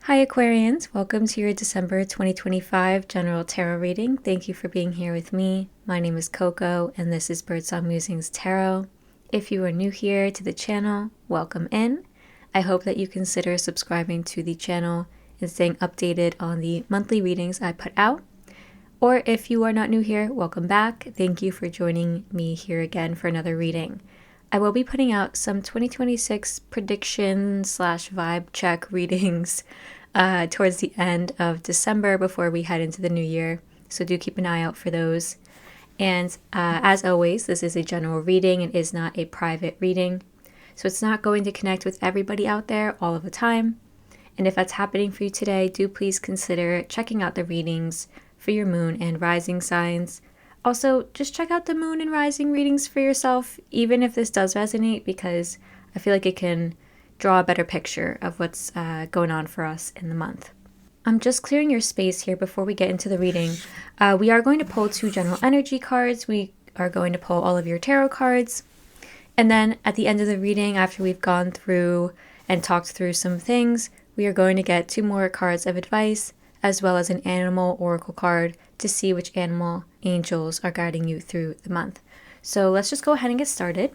Hi Aquarians, welcome to your December 2025 General Tarot reading. Thank you for being here with me. My name is Coco and this is Birdsong Musings Tarot. If you are new here to the channel, welcome in. I hope that you consider subscribing to the channel and staying updated on the monthly readings I put out. Or if you are not new here, welcome back. Thank you for joining me here again for another reading. I will be putting out some 2026 prediction / vibe check readings towards the end of December before we head into the new year. So do keep an eye out for those. And as always, this is a general reading. It is not a private reading. So it's not going to connect with everybody out there all of the time. And if that's happening for you today, do please consider checking out the readings for your moon and rising signs. Also, just check out the moon and rising readings for yourself, even if this does resonate, because I feel like it can draw a better picture of what's going on for us in the month. I'm just clearing your space here before we get into the reading. We are going to pull 2 general energy cards. We are going to pull all of your tarot cards. And then at the end of the reading, after we've gone through and talked through some things, we are going to get 2 more cards of advice, as well as an animal oracle card to see which animal angels are guiding you through the month. So let's just go ahead and get started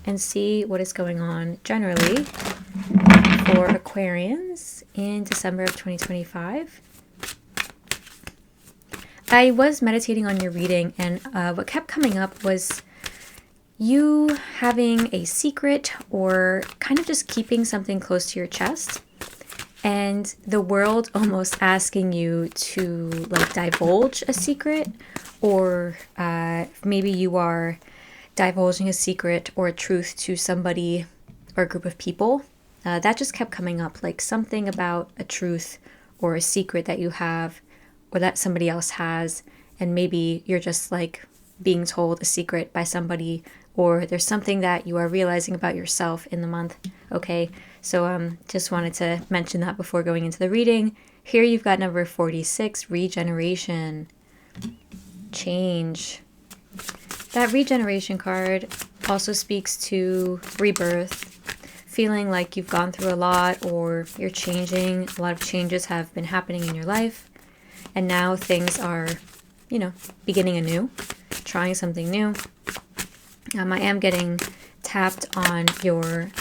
and see what is going on generally for Aquarians in December of 2025. I was meditating on your reading, and what kept coming up was you having a secret or kind of just keeping something close to your chest, and the world almost asking you to like divulge a secret, or maybe you are divulging a secret or a truth to somebody or a group of people. That just kept coming up, like something about a truth or a secret that you have or that somebody else has, and maybe you're just like being told a secret by somebody, or there's something that you are realizing about yourself in the month. Okay, so just wanted to mention that before going into the reading. Here you've got number 46, regeneration, change. That regeneration card also speaks to rebirth, feeling like you've gone through a lot or you're changing. A lot of changes have been happening in your life, and now things are, beginning anew, trying something new. I am getting tapped on your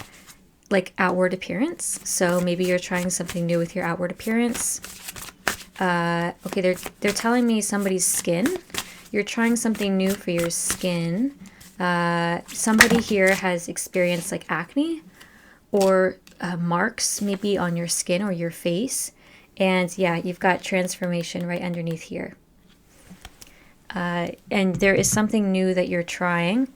outward appearance. So maybe you're trying something new with your outward appearance. Okay, they're telling me somebody's skin. You're trying something new for your skin. Somebody here has experienced like acne or marks maybe on your skin or your face. And yeah, you've got transformation right underneath here. And there is something new that you're trying.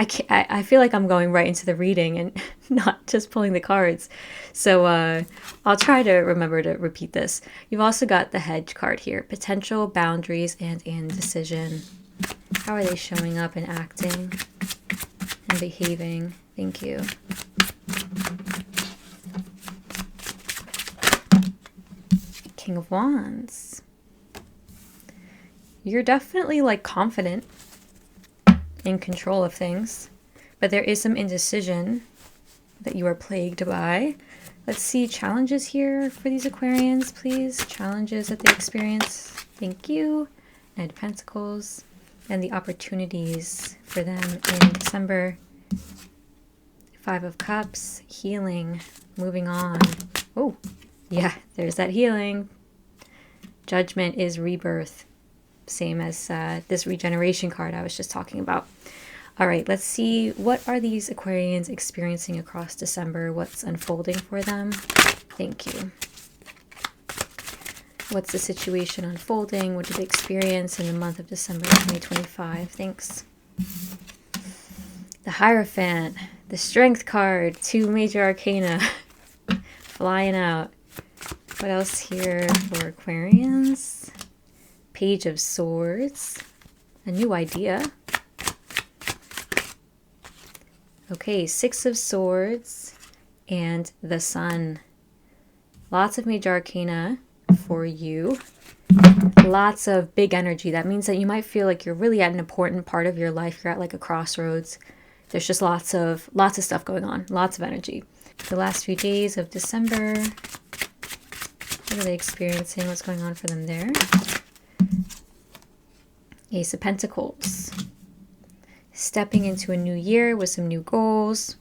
I feel like I'm going right into the reading and not just pulling the cards. So I'll try to remember to repeat this. You've also got the hedge card here. Potential, boundaries, and indecision. How are they showing up and acting and behaving? Thank you. King of Wands. You're definitely like confident, in control of things, but there is some indecision that you are plagued by. Let's see challenges here for these Aquarians, please. Challenges that they experience. Thank you. Knight of Pentacles. And the opportunities for them in December. 5 of Cups. Healing. Moving on. Oh, yeah, there's that healing. Judgment is rebirth. Same as this regeneration card I was just talking about. All right, let's see. What are these Aquarians experiencing across December? What's unfolding for them? Thank you. What's the situation unfolding? What did they experience in the month of December 2025? Thanks. The Hierophant, the Strength card, 2 major arcana flying out. What else here for Aquarians? Page of Swords, a new idea. Okay, 6 of Swords and the Sun. Lots of major arcana for you. Lots of big energy. That means that you might feel like you're really at an important part of your life. You're at like a crossroads. There's just lots of stuff going on. Lots of energy. The last few days of December. What are they experiencing? What's going on for them there? Ace of Pentacles. Stepping into a new year with some new goals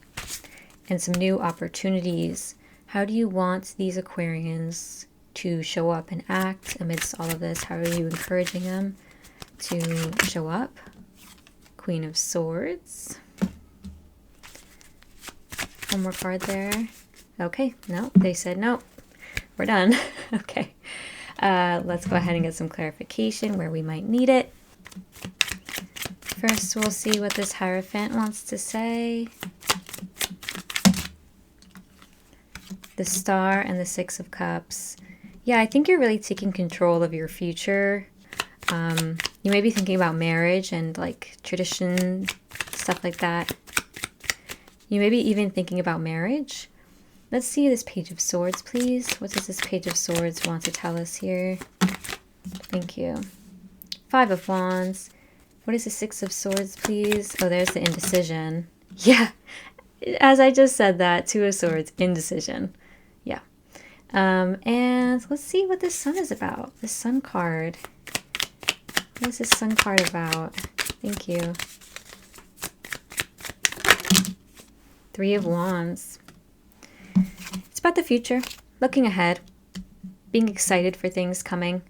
and some new opportunities. How do you want these Aquarians to show up and act amidst all of this? How are you encouraging them to show up? Queen of Swords. One more card there. Okay, no, they said no. We're done. Okay. Let's go ahead and get some clarification where we might need it. First, we'll see what this Hierophant wants to say. The Star and the Six of Cups. Yeah, I think you're really taking control of your future. You may be thinking about marriage and like tradition, stuff like that. You may be even thinking about marriage. Let's see this Page of Swords, please. What does this Page of Swords want to tell us here? Thank you. Five of Wands. What is the Six of Swords, please? Oh, there's the indecision. Yeah, as I just said that, Two of Swords, indecision. Yeah. And let's see what this Sun is about. The Sun card. What is this Sun card about? Thank you. Three of Wands. It's about the future, looking ahead, being excited for things coming.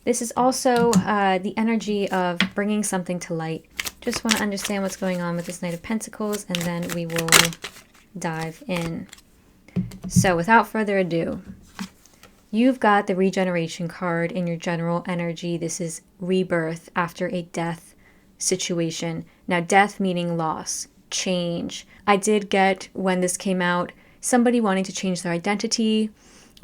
This is also the energy of bringing something to light. Just want to understand what's going on with this Knight of Pentacles, and then we will dive in. So without further ado, you've got the regeneration card in your general energy. This is rebirth after a death situation. Now, death meaning loss, change. I did get, when this came out, somebody wanting to change their identity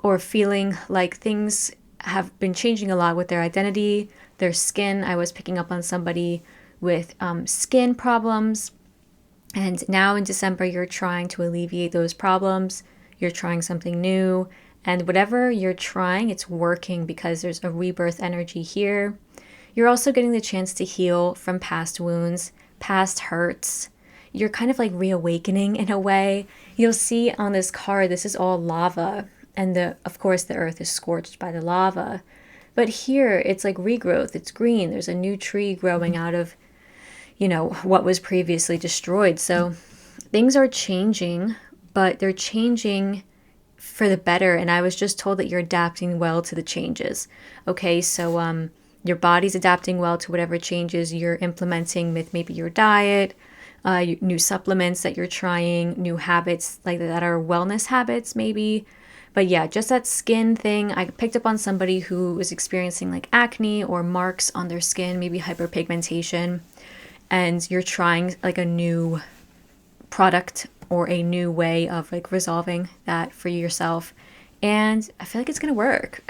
or feeling like things have been changing a lot with their identity, their skin. I was picking up on somebody with skin problems. And now in December, you're trying to alleviate those problems. You're trying something new. And whatever you're trying, it's working because there's a rebirth energy here. You're also getting the chance to heal from past wounds, past hurts. You're kind of like reawakening in a way. You'll see on this card, this is all lava. And of course, the earth is scorched by the lava. But here, it's like regrowth. It's green. There's a new tree growing out of, you know, what was previously destroyed. So things are changing, but they're changing for the better. And I was just told that you're adapting well to the changes. Okay, so your body's adapting well to whatever changes you're implementing with maybe your diet, new supplements that you're trying, new habits like that are wellness habits maybe. But yeah, just that skin thing. I picked up on somebody who was experiencing like acne or marks on their skin, maybe hyperpigmentation. And you're trying like a new product or a new way of like resolving that for yourself. And I feel like it's going to work.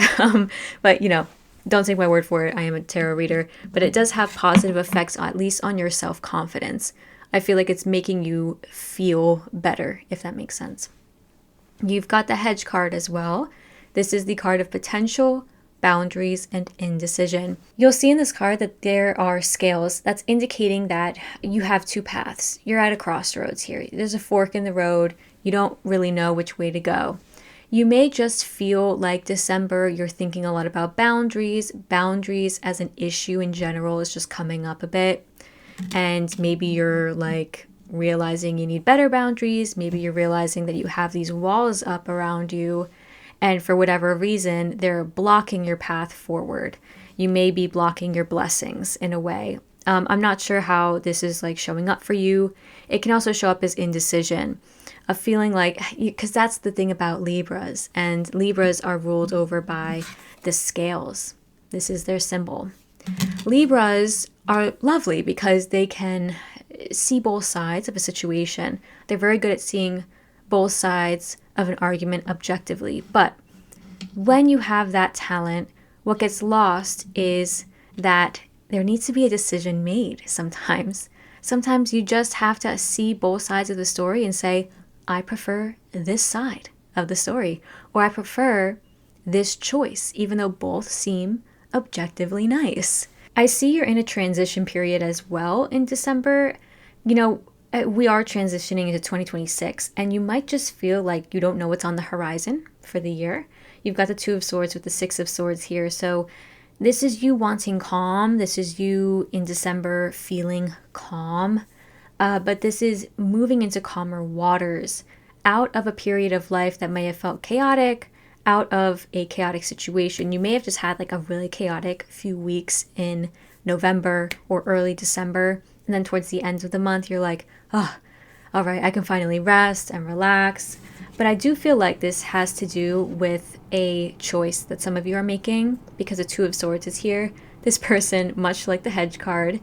But you know, don't take my word for it. I am a tarot reader, but it does have positive effects, at least on your self-confidence. I feel like it's making you feel better, if that makes sense. You've got the Hedge card as well. This is the card of potential, boundaries, and indecision. You'll see in this card that there are scales. That's indicating that you have two paths. You're at a crossroads here. There's a fork in the road. You don't really know which way to go. You may just feel like December, you're thinking a lot about boundaries. Boundaries as an issue in general is just coming up a bit. And maybe you're like realizing you need better boundaries. Maybe you're realizing that you have these walls up around you, and for whatever reason, they're blocking your path forward. You may be blocking your blessings in a way. I'm not sure how this is like showing up for you. It can also show up as indecision, a feeling like, because that's the thing about Libras, and Libras are ruled over by the scales. This is their symbol. Libras are lovely because they can see both sides of a situation. They're very good at seeing both sides of an argument objectively. But when you have that talent, what gets lost is that there needs to be a decision made sometimes. Sometimes you just have to see both sides of the story and say, I prefer this side of the story, or I prefer this choice, even though both seem objectively nice. I see you're in a transition period as well in December. You know, we are transitioning into 2026, and you might just feel like you don't know what's on the horizon for the year. You've got the Two of Swords with the Six of Swords here. So this is you wanting calm. This is you in December feeling calm. But this is moving into calmer waters, out of a period of life that may have felt chaotic, out of a chaotic situation. You may have just had like a really chaotic few weeks in November or early December. And then towards the end of the month, you're like, oh, all right, I can finally rest and relax. But I do feel like this has to do with a choice that some of you are making, because the Two of Swords is here. This person, much like the Hedge card,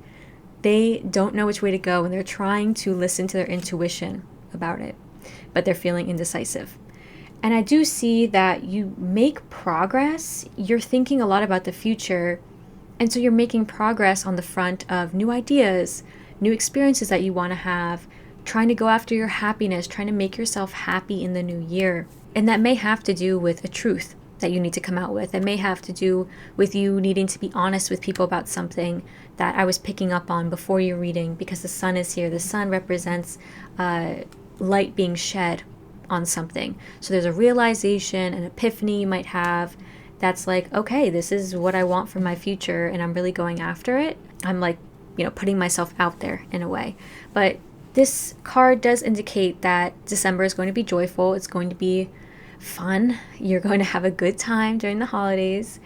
they don't know which way to go, and they're trying to listen to their intuition about it, but they're feeling indecisive. And I do see that you make progress. You're thinking a lot about the future, and so you're making progress on the front of new ideas, new experiences that you want to have, trying to go after your happiness, trying to make yourself happy in the new year. And that may have to do with a truth that you need to come out with. It may have to do with you needing to be honest with people about something that I was picking up on before your reading, because the sun is here. The sun represents light being shed on something. So there's a realization, an epiphany you might have that's like, okay, this is what I want for my future, and I'm really going after it. I'm like, putting myself out there in a way. But this card does indicate that December is going to be joyful. It's going to be fun. You're going to have a good time during the holidays.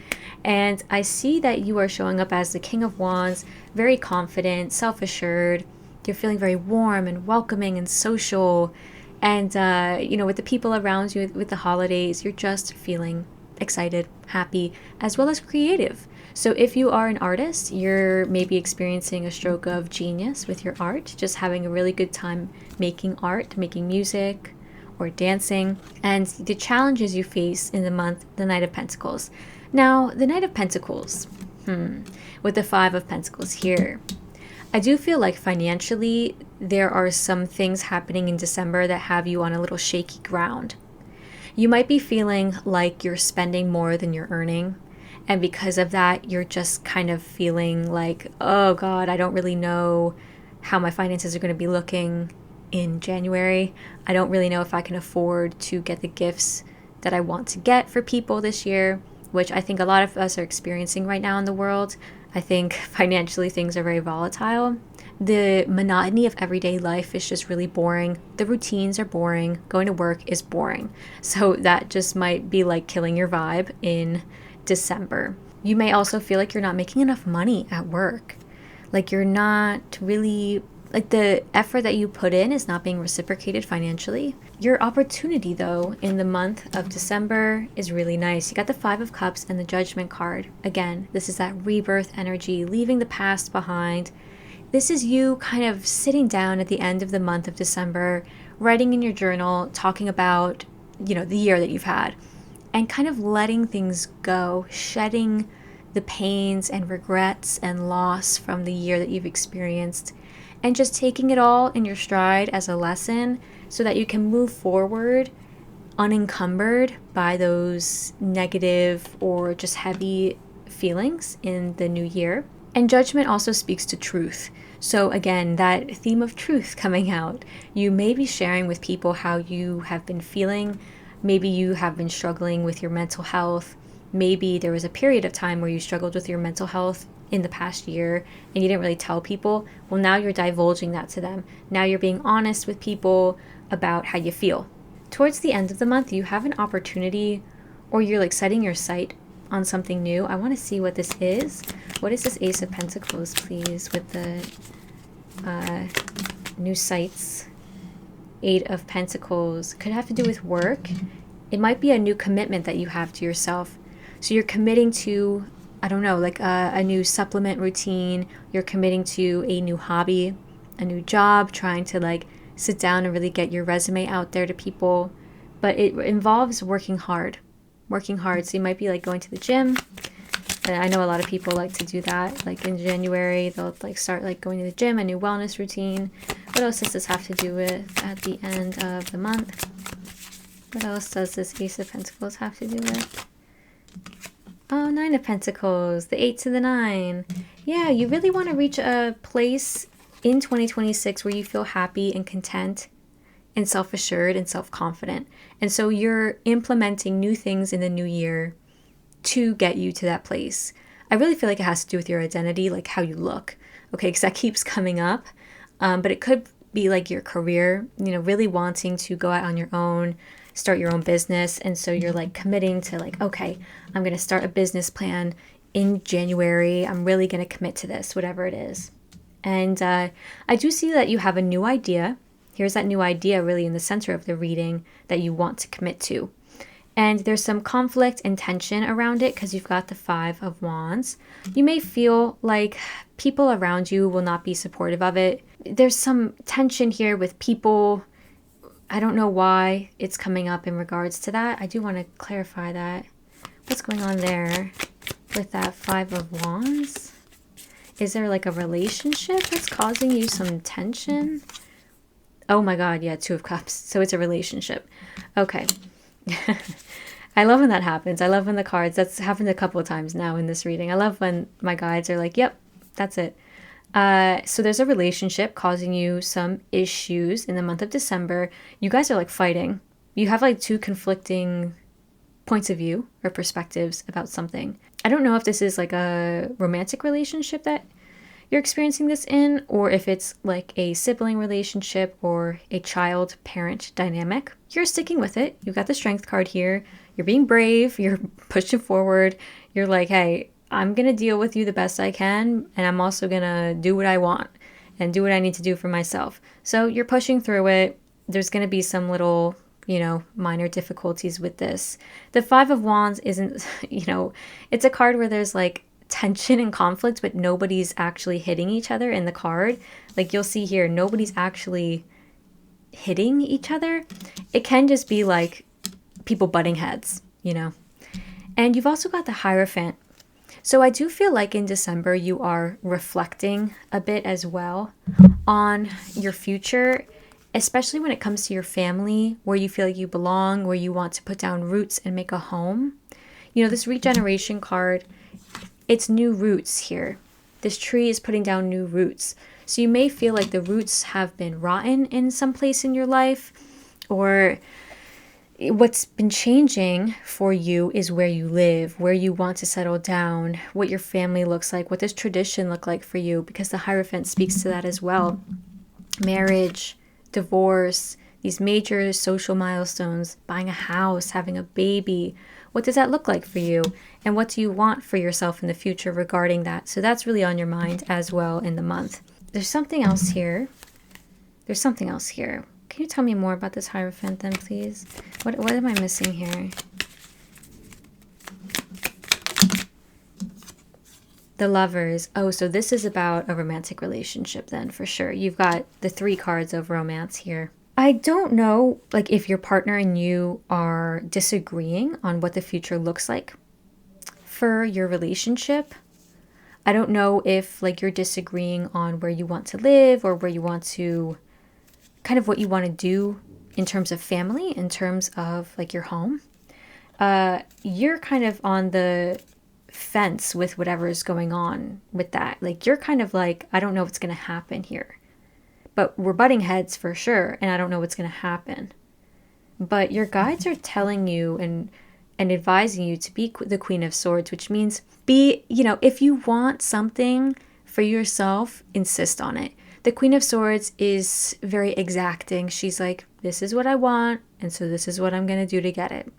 And I see that you are showing up as the King of Wands, very confident, self-assured. You're feeling very warm and welcoming and social. And, with the people around you with the holidays, you're just feeling excited, happy, as well as creative. So if you are an artist, you're maybe experiencing a stroke of genius with your art, just having a really good time making art, making music, or dancing. And the challenges you face in the month, the Knight of Pentacles. Now, the Knight of Pentacles, with the Five of Pentacles here, I do feel like financially there are some things happening in December that have you on a little shaky ground. You might be feeling like you're spending more than you're earning. And because of that, you're just kind of feeling like, oh God, I don't really know how my finances are going to be looking in January. I don't really know if I can afford to get the gifts that I want to get for people this year, which I think a lot of us are experiencing right now in the world. I think financially things are very volatile. The monotony of everyday life is just really boring. The routines are boring. Going to work is boring. So that just might be like killing your vibe in December. You may also feel like you're not making enough money at work. Like you're not really, like the effort that you put in is not being reciprocated financially. Your opportunity though in the month of December is really nice. You got the Five of Cups and the Judgment card. Again, this is that rebirth energy, leaving the past behind. This is you kind of sitting down at the end of the month of December, writing in your journal, talking about, the year that you've had, and kind of letting things go, shedding the pains and regrets and loss from the year that you've experienced, and just taking it all in your stride as a lesson so that you can move forward unencumbered by those negative or just heavy feelings in the new year. And Judgment also speaks to truth. So again, that theme of truth coming out. You may be sharing with people how you have been feeling. Maybe you have been struggling with your mental health. Maybe there was a period of time where you struggled with your mental health in the past year and you didn't really tell people. Well, now you're divulging that to them. Now you're being honest with people about how you feel. Towards the end of the month, you have an opportunity, or you're like setting your sight on something new. I want to see what this is. What is this Ace of Pentacles, please, with the new sights? Eight of Pentacles. Could have to do with work. It might be a new commitment that you have to yourself. So you're committing to, I don't know, like a new supplement routine. You're committing to a new hobby, a new job, trying to like sit down and really get your resume out there to people. But it involves working hard. So you might be like going to the gym. And I know a lot of people like to do that. Like in January, they'll like start like going to the gym, a new wellness routine. What else does this have to do with at the end of the month? What else does this Ace of Pentacles have to do with? Oh, Nine of Pentacles, the 8 to the 9. Yeah, you really want to reach a place in 2026 where you feel happy and content and self-assured and self-confident. And so you're implementing new things in the new year to get you to that place. I really feel like it has to do with your identity, like how you look, okay? Because that keeps coming up. But it could be like your career, really wanting to go out on your own, start your own business. And so you're like committing to like, okay, I'm going to start a business plan in January. I'm really going to commit to this, whatever it is. And I do see that you have a new idea. Here's that new idea really in the center of the reading that you want to commit to. And there's some conflict and tension around it because you've got the 5 of Wands. You may feel like people around you will not be supportive of it. There's some tension here with people. I don't know why it's coming up in regards to that. I do want to clarify that. What's going on there with that 5 of Wands? Is there like a relationship that's causing you some tension? Oh my God, yeah, 2 of Cups. So it's a relationship. Okay. I love when that happens. I love when the cards, that's happened a couple of times now in this reading. I love when my guides are like, yep, that's it. So there's a relationship causing you some issues in the month of December. You guys are like fighting. You have like 2 conflicting points of view or perspectives about something. I don't know if this is like a romantic relationship that you're experiencing this in, or if it's like a sibling relationship or a child-parent dynamic. You're sticking with it. You've got the Strength card here. You're being brave. You're pushing forward. You're like, hey, I'm going to deal with you the best I can, and I'm also going to do what I want and do what I need to do for myself. So you're pushing through it. There's going to be some little, minor difficulties with this. The 5 of Wands isn't, it's a card where there's like tension and conflict, but nobody's actually hitting each other in the card. Like you'll see here, nobody's actually hitting each other. It can just be like people butting heads, And you've also got the Hierophant. So I do feel like in December you are reflecting a bit as well on your future, especially when it comes to your family, where you feel like you belong, where you want to put down roots and make a home. This regeneration card, it's new roots here. This tree is putting down new roots. So you may feel like the roots have been rotten in some place in your life, or what's been changing for you is where you live, where you want to settle down, what your family looks like, what does tradition look like for you, because the Hierophant speaks to that as well. Marriage, divorce, these major social milestones, buying a house, having a baby. What does that look like for you? And what do you want for yourself in the future regarding that? So that's really on your mind as well in the month. There's something else here. Can you tell me more about this Hierophant then, please? What am I missing here? The Lovers. Oh, so this is about a romantic relationship then, for sure. You've got the 3 cards of romance here. I don't know, like, if your partner and you are disagreeing on what the future looks like for your relationship. I don't know if, like, you're disagreeing on where you want to live or where you want to, kind of what you want to do in terms of family, in terms of, like, your home. You're kind of on the fence with whatever is going on with that. Like, you're kind of like, I don't know what's going to happen here. But we're butting heads for sure, and I don't know what's going to happen. But your guides are telling you and advising you to be the Queen of Swords, which means if you want something for yourself, insist on it. The Queen of Swords is very exacting. She's like, this is what I want, and so this is what I'm going to do to get it.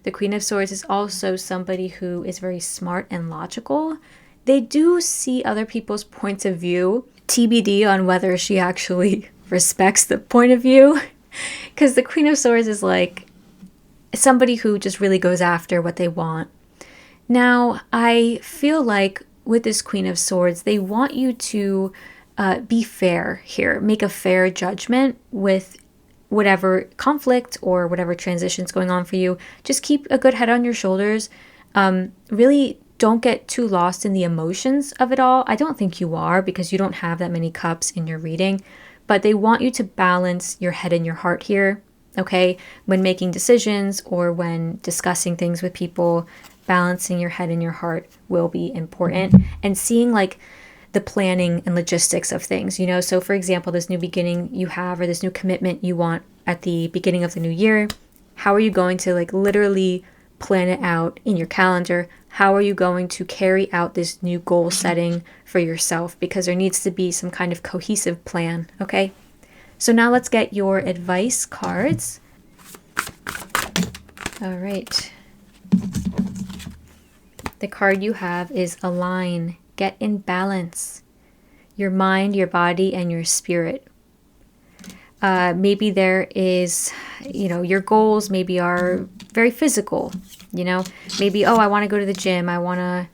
The Queen of Swords is also somebody who is very smart and logical. They do see other people's points of view. TBD on whether she actually respects the point of view. Because the Queen of Swords is like somebody who just really goes after what they want. Now, I feel like with this Queen of Swords, they want you to be fair here. Make a fair judgment with whatever conflict or whatever transition's going on for you. Just keep a good head on your shoulders. Really don't get too lost in the emotions of it all. I don't think you are, because you don't have that many cups in your reading, but they want you to balance your head and your heart here, okay? When making decisions or when discussing things with people, balancing your head and your heart will be important. And seeing like the planning and logistics of things, you know? So for example, this new beginning you have, or this new commitment you want at the beginning of the new year, how are you going to like literally plan it out in your calendar? How are you going to carry out this new goal setting for yourself? Because there needs to be some kind of cohesive plan, okay? So now let's get your advice cards. All right. The card you have is Align, get in balance. Your mind, your body, and your spirit. Maybe there is, you know, your goals maybe are very physical, you know, maybe, oh, I want to go to the gym. I want to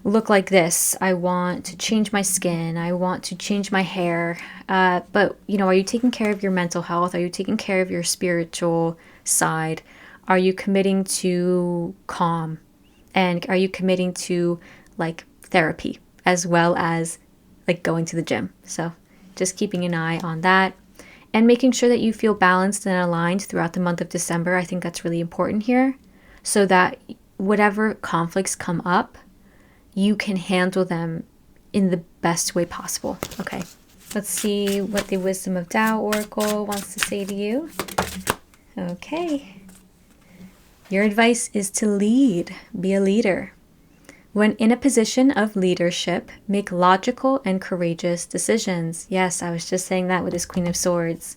look like this. I want to change my skin. I want to change my hair. But, you know, are you taking care of your mental health? Are you taking care of your spiritual side? Are you committing to calm? And are you committing to like therapy as well as like going to the gym? So just keeping an eye on that. And making sure that you feel balanced and aligned throughout the month of December. I think that's really important here, so that whatever conflicts come up, you can handle them in the best way possible. Okay, let's see what the Wisdom of Tao Oracle wants to say to you. Okay. Your advice is to lead, be a leader. When in a position of leadership, make logical and courageous decisions. Yes, I was just saying that with this Queen of Swords.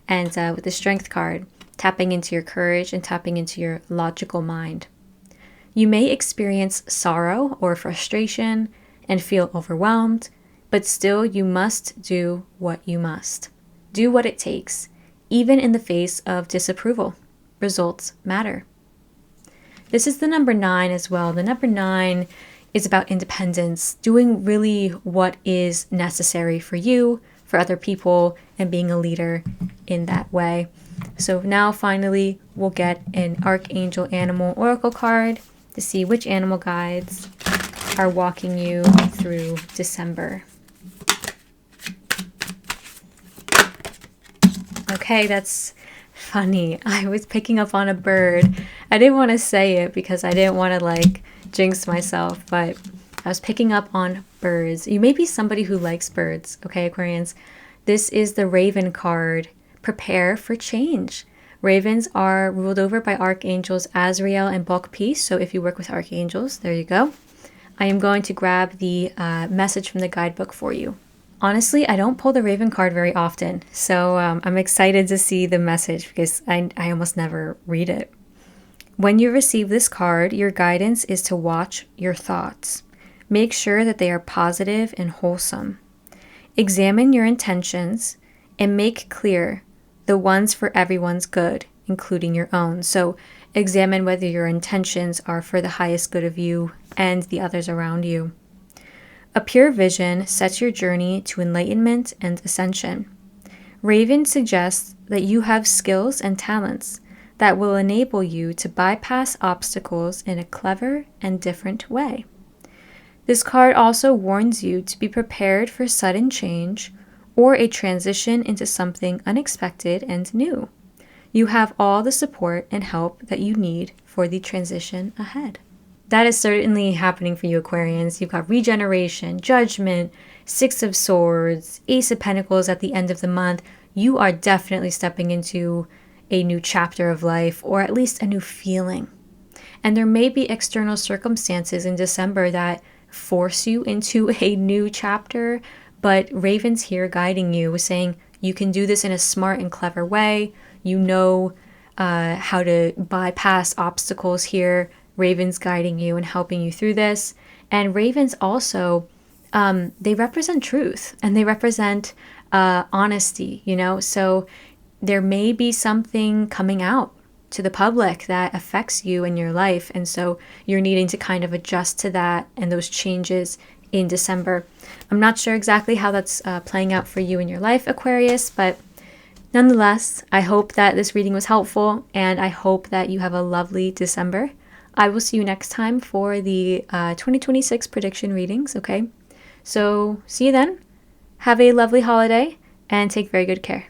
And with the Strength card, tapping into your courage and tapping into your logical mind. You may experience sorrow or frustration and feel overwhelmed, but still you must do what you must. Do what it takes, even in the face of disapproval. Results matter. This is the number 9 as well. The number 9 is about independence, doing really what is necessary for you, for other people, and being a leader in that way. So now finally we'll get an Archangel Animal Oracle card to see which animal guides are walking you through December. Okay, that's funny. I was picking up on a bird. I didn't want to say it because I didn't want to like jinx myself, but I was picking up on birds. You may be somebody who likes birds, okay, Aquarians? This is the Raven card. Prepare for change. Ravens are ruled over by archangels Azrael and Bulk Peace. So if you work with archangels, there you go. I am going to grab the message from the guidebook for you. Honestly, I don't pull the Raven card very often, so I'm excited to see the message because I almost never read it. When you receive this card, your guidance is to watch your thoughts. Make sure that they are positive and wholesome. Examine your intentions and make clear the ones for everyone's good, including your own. So examine whether your intentions are for the highest good of you and the others around you. A pure vision sets your journey to enlightenment and ascension. Raven suggests that you have skills and talents that will enable you to bypass obstacles in a clever and different way. This card also warns you to be prepared for sudden change or a transition into something unexpected and new. You have all the support and help that you need for the transition ahead. That is certainly happening for you, Aquarians. You've got regeneration, judgment, Six of Swords, Ace of Pentacles at the end of the month. You are definitely stepping into a new chapter of life, or at least a new feeling. And there may be external circumstances in December that force you into a new chapter, but Raven's here guiding you, saying you can do this in a smart and clever way. You know how to bypass obstacles here. Ravens guiding you and helping you through this. And ravens also, they represent truth and they represent honesty, you know? So there may be something coming out to the public that affects you in your life. And so you're needing to kind of adjust to that and those changes in December. I'm not sure exactly how that's playing out for you in your life, Aquarius, but nonetheless, I hope that this reading was helpful and I hope that you have a lovely December. I will see you next time for the 2026 prediction readings, okay? So see you then. Have a lovely holiday and take very good care.